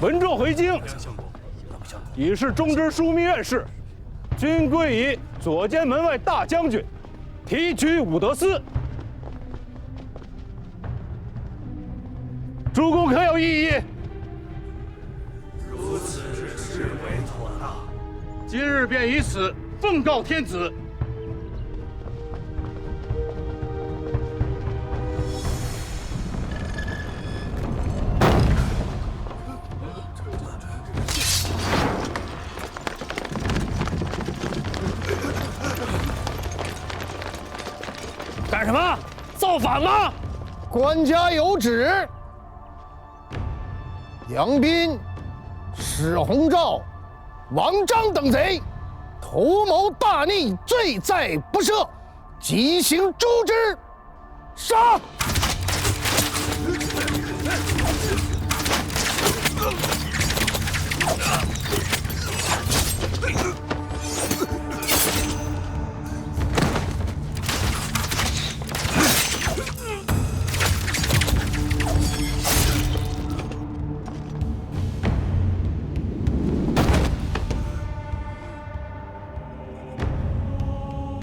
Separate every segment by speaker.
Speaker 1: 闻状回京，已是中之枢密院事，均归以左监门外大将军提举武德司。诸公可有异议？
Speaker 2: 如此至为妥当。
Speaker 1: 今日便以此奉告天子。干什么？造反吗？
Speaker 3: 官家有旨。杨斌、史洪昭、王章等贼，图谋大逆，罪在不赦，即行诛之。杀！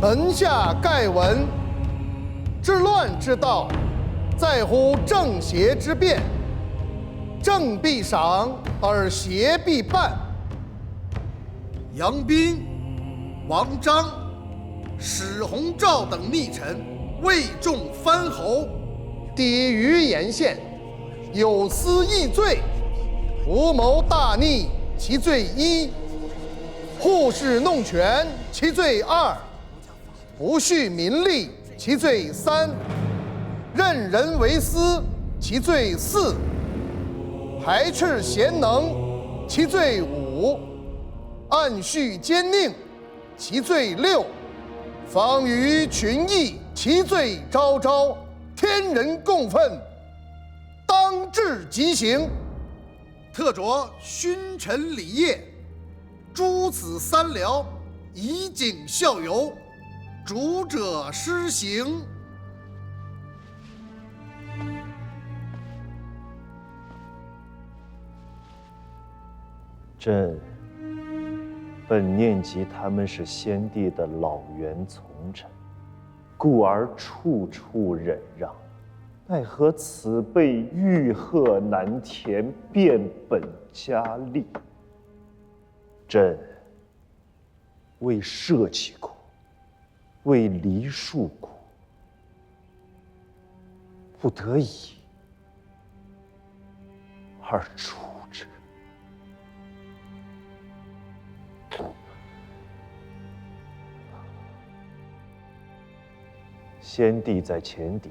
Speaker 3: 门下盖闻，治乱之道，在乎正邪之辨。正必赏，而邪必办。杨斌、王章、史洪昭等逆臣，为众藩侯，抵于沿县，有司议罪，图谋大逆，其罪一；护士弄权，其罪二；不恤民利，其罪三；任人为私，其罪四；排斥贤能，其罪五；暗恤奸佞，其罪六；访于群议，其罪昭昭。天人共愤，当治极刑。特着勋臣礼业，诸子三僚，以儆效尤。主者施行。
Speaker 4: 朕本念及他们是先帝的老元从臣，故而处处忍让，奈何此辈欲壑难填，变本加厉。朕为社稷苦，为梨树苦，不得已而处之。先帝在前邸，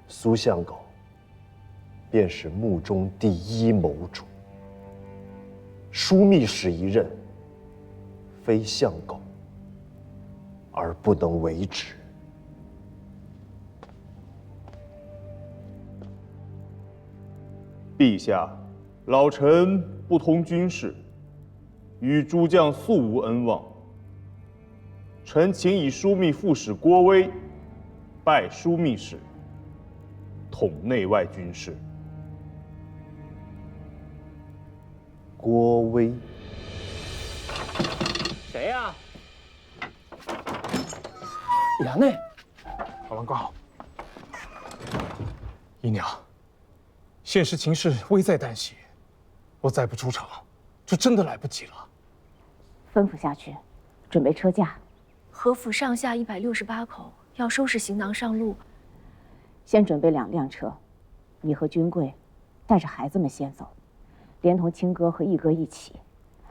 Speaker 4: 苏相狗便是幕中第一谋主。枢密使一任，非相狗而不能为之。
Speaker 5: 陛下，老臣不通军事，与诸将素无恩望。臣请以枢密副使郭威拜枢密使，统内外军事。
Speaker 4: 郭威，
Speaker 1: 谁呀？
Speaker 6: 衙内，好王公，姨娘，现实情势危在旦夕，我再不出场，就真的来不及了。
Speaker 7: 吩咐下去，准备车驾。
Speaker 8: 何府上下168口，要收拾行囊上路。
Speaker 7: 先准备2辆车，你和君贵带着孩子们先走，连同亲哥和义哥一起。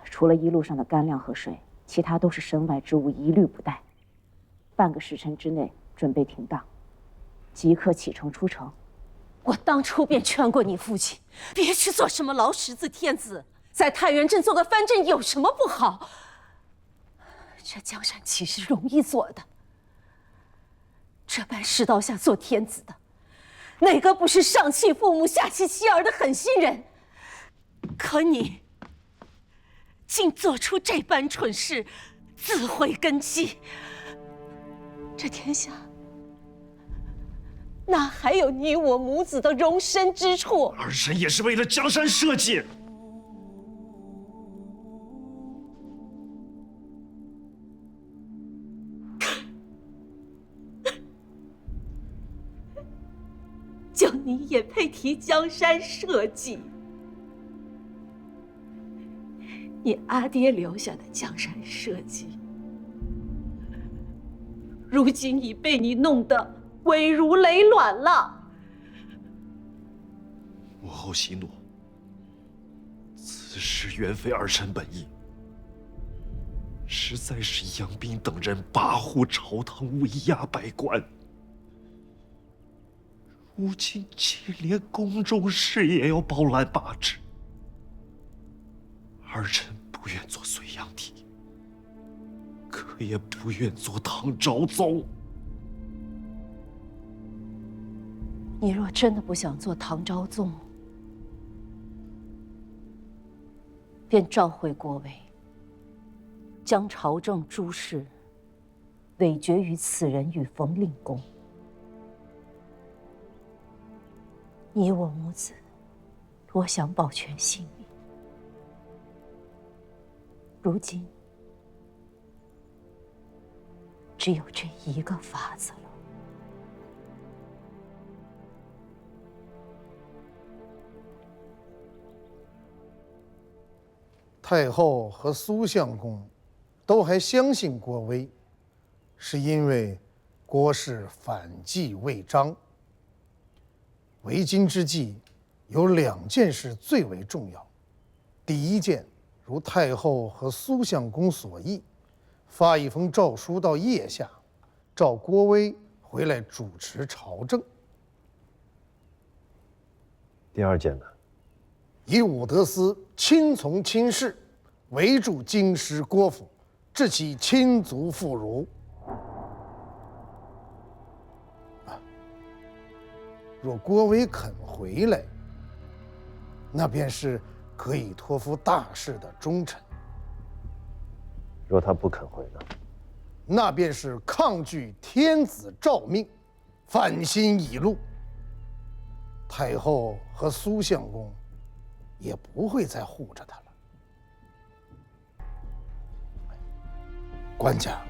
Speaker 7: 除了一路上的干粮和水，其他都是身外之物，一律不带。半个时辰之内准备停当，即刻启程出城。
Speaker 9: 我当初便劝过你父亲，别去做什么劳什子天子，在太原镇做个藩镇有什么不好？这江山岂是容易做的？这般世道下做天子的，哪个不是上弃父母下弃妻儿的狠心人？可你竟做出这般蠢事，自毁根基。这天下哪还有你我母子的容身之处？
Speaker 2: 儿臣也是为了江山社稷。
Speaker 9: 就你也配提江山社稷？你阿爹留下的江山社稷，如今已被你弄得危如累卵了。
Speaker 2: 母后息怒，此事原非儿臣本意，实在是杨斌等人跋扈朝堂，威压百官。如今竟连宫中事也要包揽把持，儿臣不愿做隋炀帝，可也不愿做唐昭宗。
Speaker 9: 你若真的不想做唐昭宗，便召回郭威，将朝政诸事委决于此人与冯令公。你我母子若想保全性命，如今只有这一个法子了。
Speaker 3: 太后和苏相公都还相信郭威，是因为郭氏反计魏章。为今之计，有2件事最为重要。第一件，如太后和苏相公所议，发一封诏书到腋下，召郭威回来主持朝政。
Speaker 4: 第2件呢？
Speaker 3: 以武德司亲从亲事，围住京师郭府，致其亲族妇孺。若郭威肯回来，那便是可以托付大事的忠臣；
Speaker 4: 若他不肯回呢？
Speaker 3: 那便是抗拒天子诏命，反心已露。太后和苏相公也不会再护着他了。官家，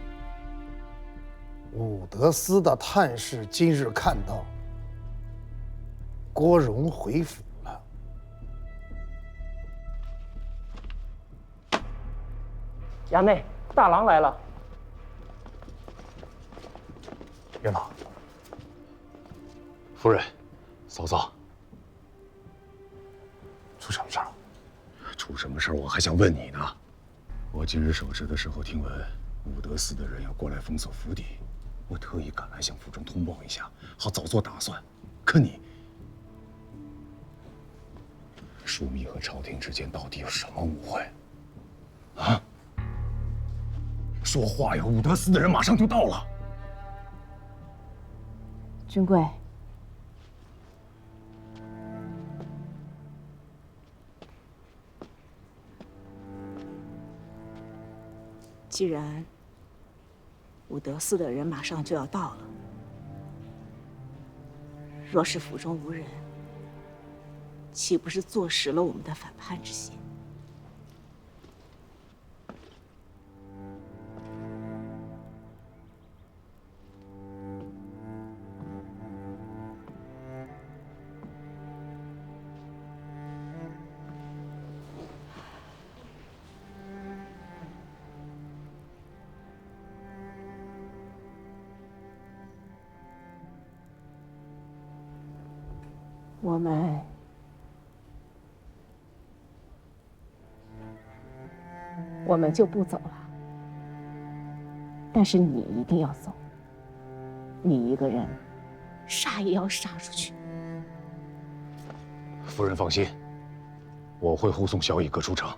Speaker 3: 武德司的探视今日看到郭荣回府了。
Speaker 10: 衙内，大郎来了。
Speaker 1: 元老，夫人，嫂嫂，出什么事了？
Speaker 11: 出什么事我还想问你呢。我今日守职的时候，听闻武德司的人要过来封锁府邸，我特意赶来向府中通报一下，好早做打算。可你，枢密和朝廷之间到底有什么误会？啊？说话呀！武德司的人马上就到了。
Speaker 7: 君贵，既然武德司的人马上就要到了，若是府中无人，岂不是坐实了我们的反叛之心？我们就不走了，但是你一定要走。你一个人，杀也要杀出去。
Speaker 11: 夫人放心，我会护送小乙哥出城。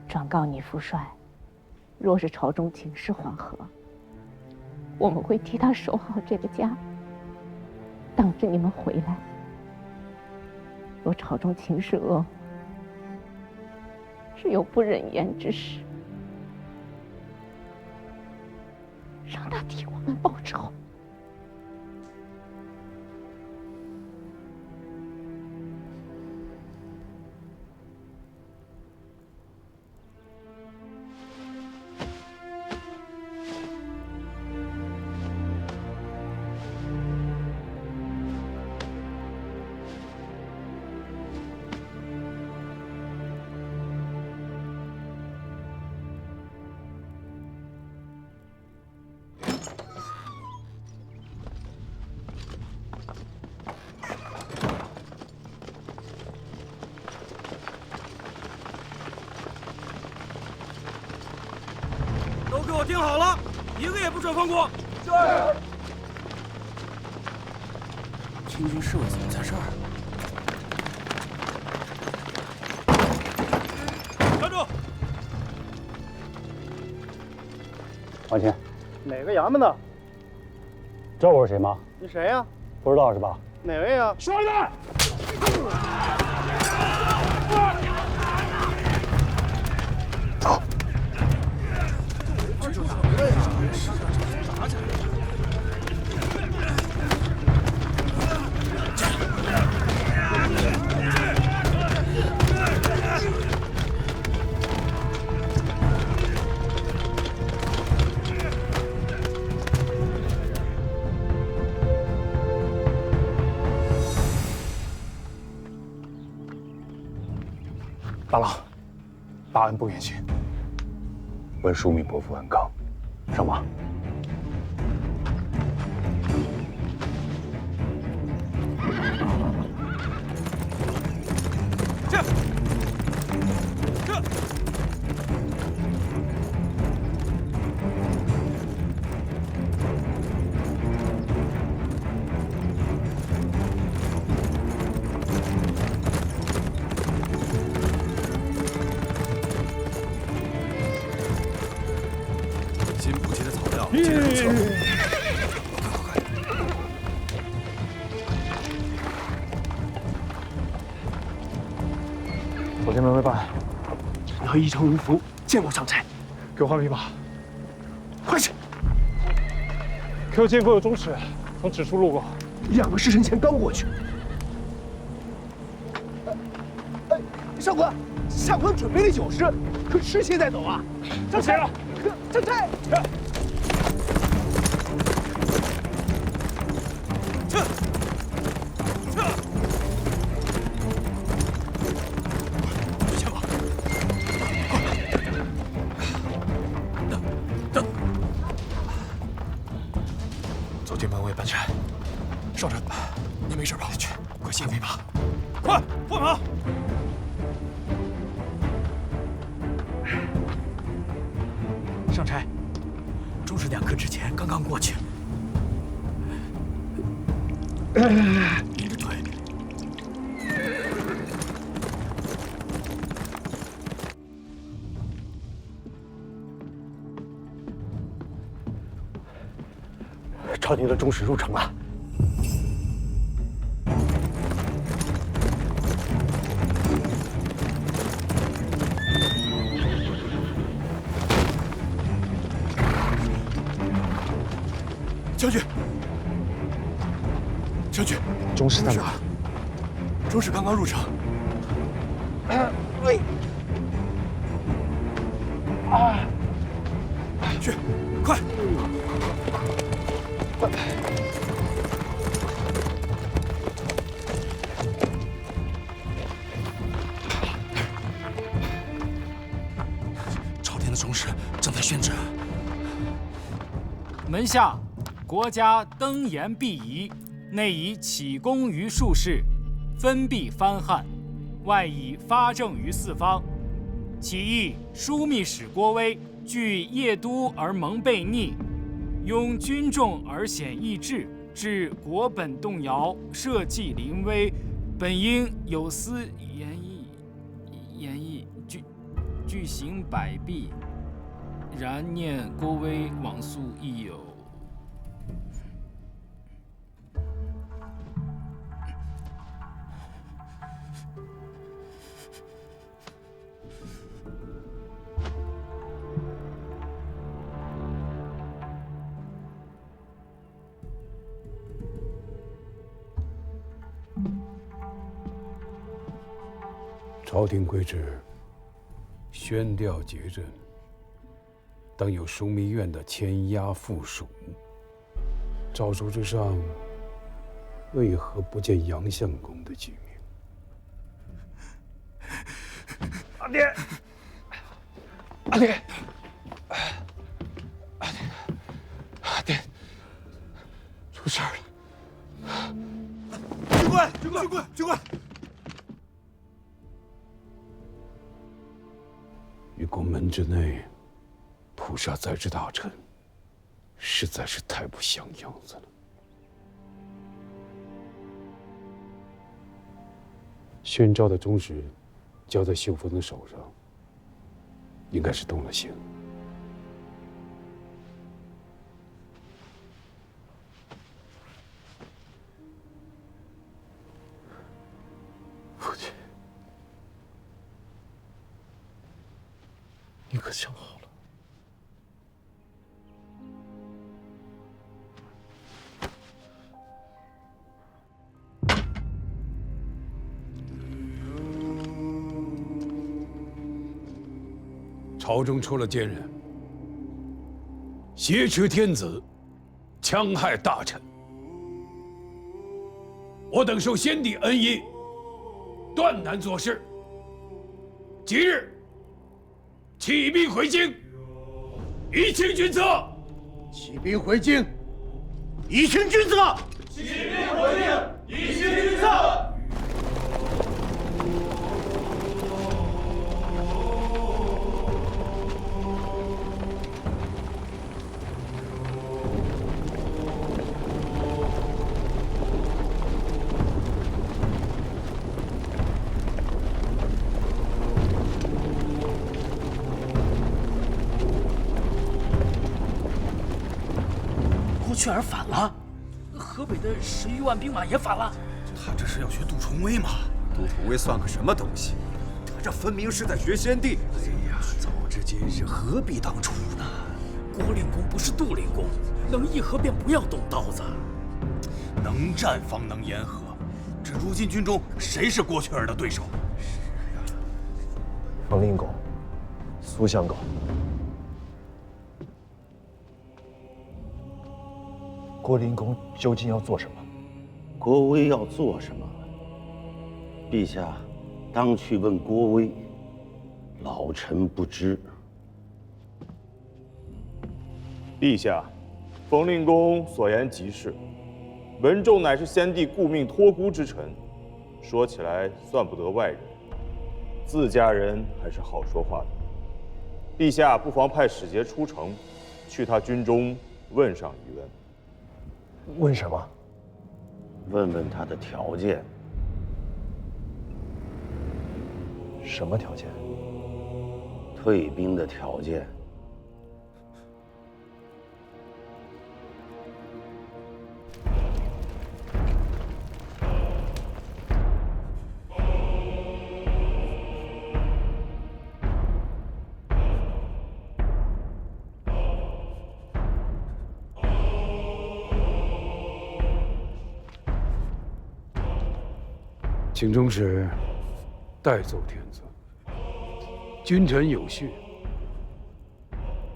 Speaker 7: 转告你父帅，若是朝中情势缓和，我们会替他守好这个家，等着你们回来。若朝中情势恶化，只有不忍言之时，让他替我们报仇。
Speaker 12: 都给我听好了，一个也不准放过！是。
Speaker 13: 清军侍卫怎么在这儿？
Speaker 12: 站住！
Speaker 14: 王琴，
Speaker 3: 哪个衙门的？
Speaker 14: 知道我是谁吗？
Speaker 3: 你谁呀？
Speaker 14: 不知道是吧？
Speaker 3: 哪位呀？
Speaker 12: 说的。
Speaker 14: 走。
Speaker 3: 这就打回来呀！
Speaker 13: 打起来！
Speaker 6: 大郎，大恩不远行。
Speaker 11: 问枢密伯父安康，
Speaker 14: 上马。
Speaker 12: 这。
Speaker 13: 新补齐的草料，接着撤。快！
Speaker 6: 左监门卫办，
Speaker 2: 陈和一城如福，见过上差。
Speaker 6: 给我换匹马，快去！Q 见过有中使从指处路过
Speaker 2: ，2个时辰前刚过去。上官，下官准备了酒食，可吃些再走啊。
Speaker 6: 上差了，
Speaker 2: 上差。
Speaker 13: 左监门卫半山，少臣，你没事吧？去，快卸飞马，
Speaker 12: 快换马！
Speaker 13: 上差，中士2刻之前刚刚过去。你的腿。
Speaker 2: 朝廷的中使入城了。
Speaker 13: 将军，将军，
Speaker 6: 中使在哪？
Speaker 13: 中使刚刚入城。去，快！朝廷的中使正在宣旨。
Speaker 15: 门下，国家登严必仪，内以启功于术士，分币藩汉，外以发政于四方。起义枢密使郭威，据邺都而蒙悖逆，拥军众而显异志，致国本动摇，社稷临危，本应有司言议，具行百弊。然念郭威往速亦有。
Speaker 16: 朝廷规制，宣调节镇，当有枢密院的牵押附属。诏书之上，为何不见杨相公的举名？
Speaker 1: 阿爹，阿爹，阿爹，出事儿了！
Speaker 11: 军官，军官，军官，军官！
Speaker 16: 于宫门之内，捕杀在职大臣，实在是太不像样子了。宣诏的中旨交在秀峰的手上，应该是动了刑。
Speaker 2: 父亲，你可想好了？
Speaker 16: 朝中出了奸人，挟持天子，戕害大臣。我等受先帝恩荫，断难做事。即日起兵回京，以清君侧。
Speaker 3: 起兵回京，以清君侧。
Speaker 12: 起兵回京，以清君侧。
Speaker 13: 雀儿反了，河北的11万兵马也反了。
Speaker 11: 他这是要学杜重威吗？杜重威算个什么东西？他这分明是在学先帝。哎呀，早知今日，何必当初呢？
Speaker 13: 郭令公不是杜令公，能议和便不要动刀子。
Speaker 11: 能战方能言和，这如今军中谁是郭雀儿的对手？
Speaker 4: 冯令公，苏相公。郭令公究竟要做什么？
Speaker 17: 郭威要做什么？陛下当去问郭威，老臣不知。
Speaker 5: 陛下，冯令公所言极是。文仲乃是先帝顾命托孤之臣，说起来算不得外人，自家人还是好说话的。陛下不妨派使节出城，去他军中问上一问。
Speaker 4: 问什么？
Speaker 17: 问问他的条件。
Speaker 4: 什么条件？
Speaker 17: 退兵的条件。
Speaker 16: 请中使代奏天子，君臣有序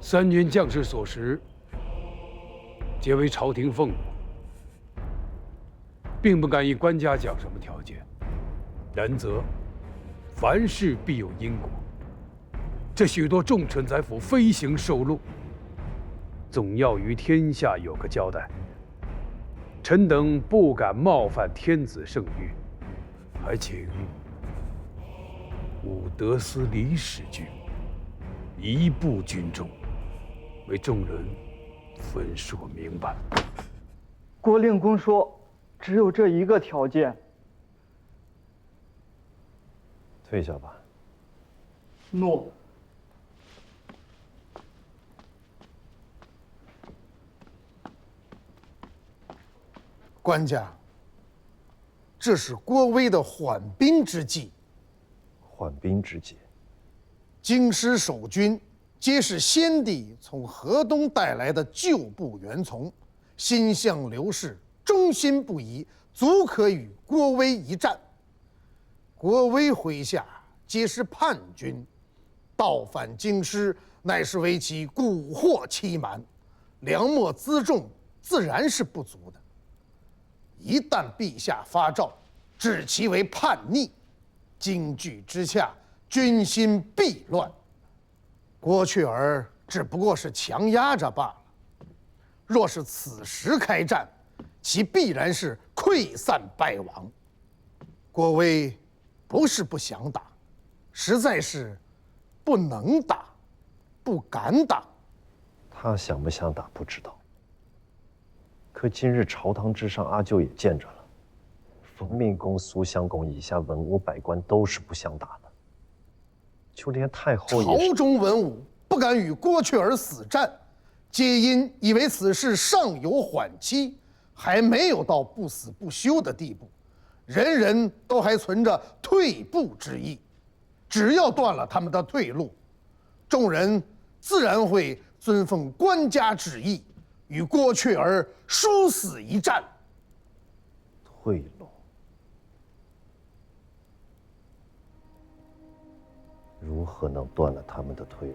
Speaker 16: ，3军将士所食，皆为朝廷俸禄，并不敢以官家讲什么条件。然则，凡事必有因果。这许多重臣宰辅飞行受禄，总要于天下有个交代。臣等不敢冒犯天子圣谕。还请武德司李使君移步军中，为众人分说明白。
Speaker 18: 郭令公说，只有这一个条件。
Speaker 4: 退下吧。
Speaker 18: 诺。
Speaker 3: 官家。这是郭威的缓兵之计。
Speaker 4: 缓兵之计。
Speaker 3: 京师守军皆是先帝从河东带来的旧部员从，心向刘氏，忠心不移，足可与郭威一战。郭威麾下皆是叛军，倒返京师，乃是为其蛊惑欺瞒，粮秣辎重自然是不足的。一旦陛下发诏，指其为叛逆，惊惧之下，军心必乱。郭雀儿只不过是强压着罢了。若是此时开战，其必然是溃散败亡。郭威不是不想打，实在是不能打，不敢打。
Speaker 4: 他想不想打不知道。可今日朝堂之上，阿舅也见着了，冯命公、苏襄公以下文武百官都是不想打的，就连太后也是。
Speaker 3: 朝中文武不敢与郭雀儿死战，皆因以为此事尚有缓期，还没有到不死不休的地步，人人都还存着退步之意。只要断了他们的退路，众人自然会遵奉官家旨意，与郭雀儿殊死一战。
Speaker 4: 退路？如何能断了他们的退路？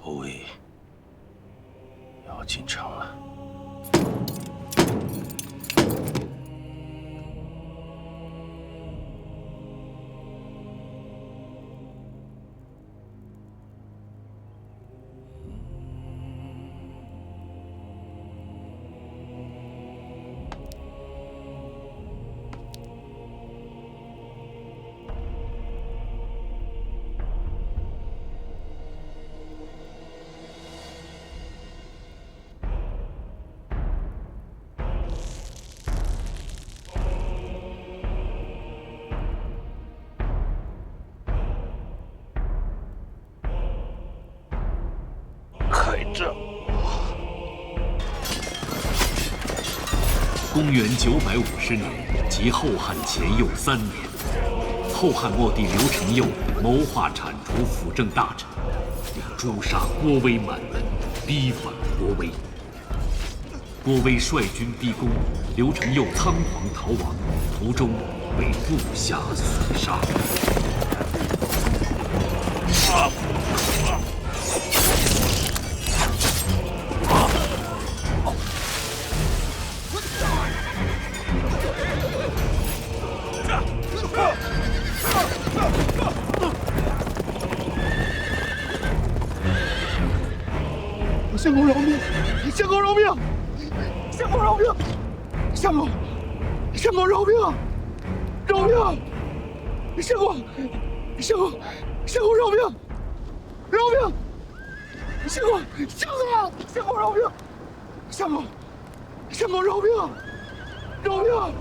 Speaker 17: 郭威要进城了。
Speaker 19: 公元950年，即后汉前又3年，后汉末帝刘承佑谋划铲除辅政大臣，并诛杀郭威满门，逼反郭威。郭威率军逼宫，刘承佑仓皇逃亡，途中被部下所杀。
Speaker 3: 相公饶命！相公饶命！相公饶命！相公，相公饶命！饶命！相公，相公，相公饶命！饶命！相公，相公，相公饶命！相公，相公饶命！饶命！